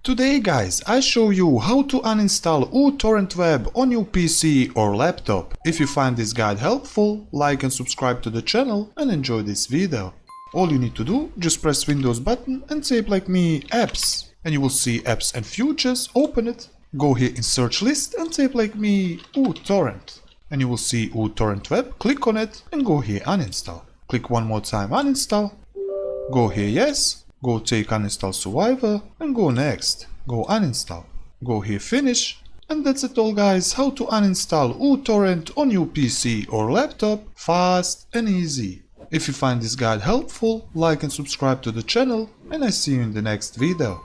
Today guys, I show you how to uninstall uTorrent web on your PC or laptop. If you find this guide helpful, like and subscribe to the channel and enjoy this video. All you need to do, just press Windows button and type like me apps. And you will see apps and futures, open it. Go here in search list and type like me uTorrent. And you will see uTorrent web, click on it and go here uninstall. Click one more time uninstall. Go here yes. Go take uninstall survivor and go next. Go uninstall. Go here finish. And that's it all guys, how to uninstall uTorrent on your PC or laptop fast and easy. If you find this guide helpful, like and subscribe to the channel and I see you in the next video.